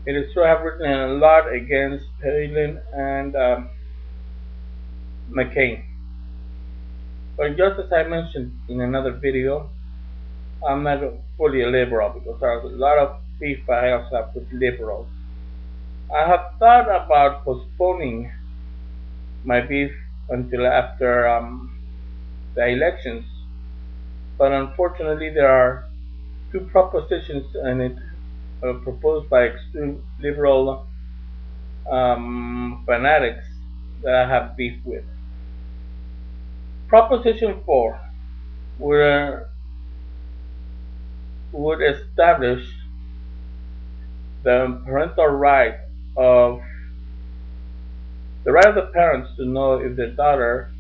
It is true I've written a lot against Palin and McCain. But just as I mentioned in another video, I'm not fully a liberal because there's a lot of beef I also have with liberals. I have thought about postponing my beef until after the elections, but unfortunately there are two propositions in it proposed by extreme liberal fanatics that I have beef with. Proposition 4 would, would establish the parental right of the right of the parents to know if their daughter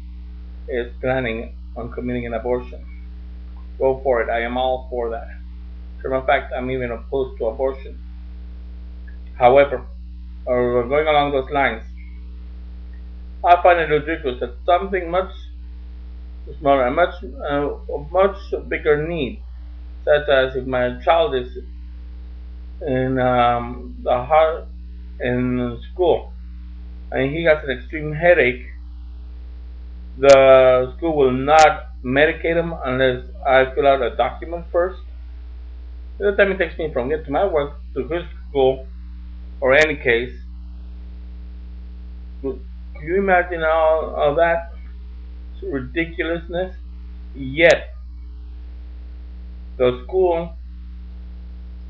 is planning on committing an abortion. Go for it. I am all for that. As a matter of fact, I'm even opposed to abortion. However, going along those lines, I find it ridiculous that something much smaller, a much bigger need, such as if my child is in the heart in school and he has an extreme headache, the school will not medicate him unless I fill out a document first. By the time it takes me from here to my work to his school, or any case, can you imagine all that ridiculousness? Yet, the school,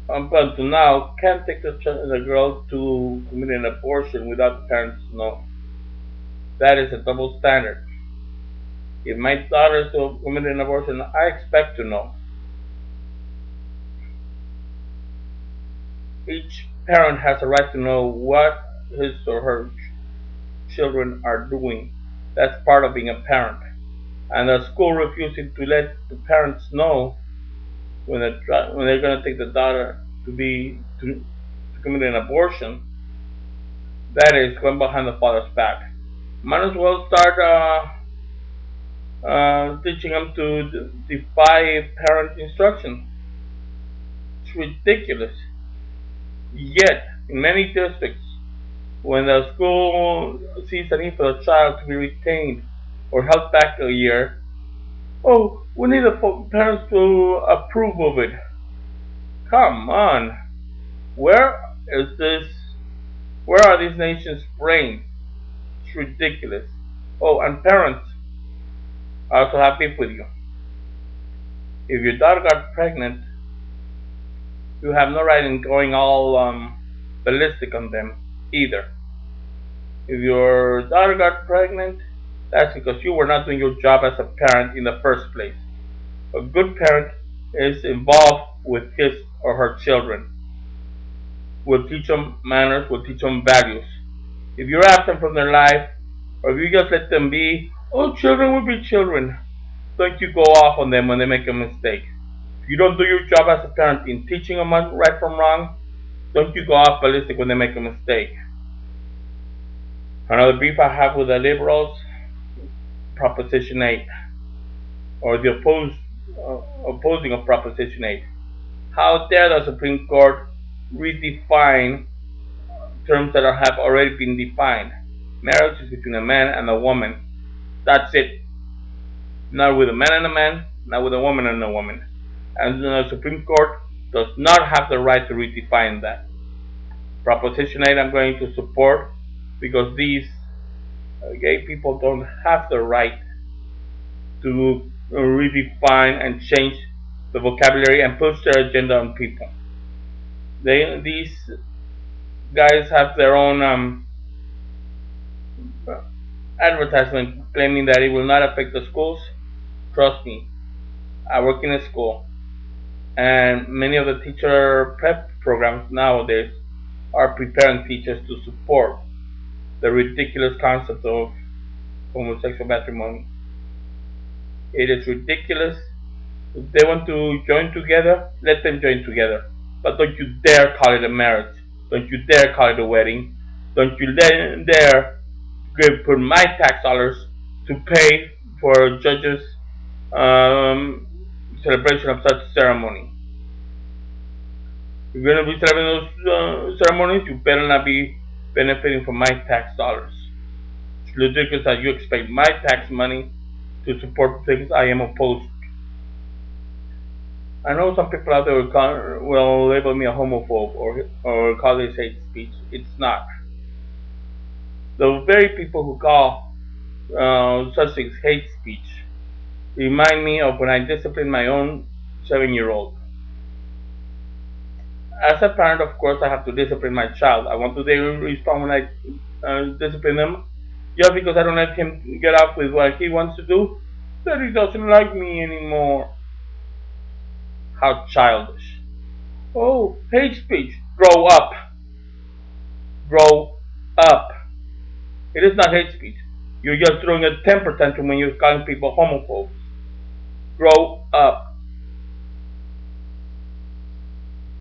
up until now, can't take the girl to commit an abortion without the parents to know. That is a double standard. If my daughter is to commit an abortion, I expect to know. Each parent has a right to know what his or her children are doing. That's part of being a parent. And the school refusing to let the parents know when they're going to take the daughter to commit an abortion, that is going behind the father's back. Might as well start teaching them to defy parent instruction. It's ridiculous. Yet, in many districts, when the school sees a need for the child to be retained or held back a year, oh, we need the parents to approve of it. Come on. Where is this? Where are these nations' brains? It's ridiculous. Oh, and parents, I also have beef with you. If your daughter got pregnant, you have no right in going all ballistic on them either. If your daughter got pregnant, that's because you were not doing your job as a parent in the first place. A good parent is involved with his or her children. Will teach them manners, will teach them values. If you're absent from their life, or if you just let them be, oh, children will be children. Don't you go off on them when they make a mistake. If you don't do your job as a parent in teaching them right from wrong, don't you go off ballistic when they make a mistake. Another beef I have with the liberals, Proposition 8, or the opposing of Proposition 8. How dare the Supreme Court redefine terms that have already been defined? Marriage is between a man and a woman. That's it. Not with a man and a man, not with a woman and a woman. And the Supreme Court does not have the right to redefine that. Proposition 8 I'm going to support because these gay people don't have the right to redefine and change the vocabulary and push their agenda on people. These guys have their own advertisement claiming that it will not affect the schools. Trust me, I work in a school, and many of the teacher prep programs nowadays are preparing teachers to support the ridiculous concept of homosexual matrimony. It is ridiculous. If they want to join together, let them join together. But don't you dare call it a marriage. Don't you dare call it a wedding. Don't you dare put my tax dollars to pay for a judge's celebration of such ceremony. If you're gonna be having those ceremonies, you better not be benefiting from my tax dollars. It's ridiculous that you expect my tax money to support things I am opposed. I know some people out there will label me a homophobe or call this hate speech. It's not. The very people who call such things hate speech remind me of when I disciplined my own 7-year-old. As a parent, of course, I have to discipline my child. I want to respond when I discipline him. Just because I don't let him get off with what he wants to do, that he doesn't like me anymore. How childish. Oh, hate speech. Grow up. Grow up. It is not hate speech. You're just throwing a temper tantrum when you're calling people homophobes. Grow up.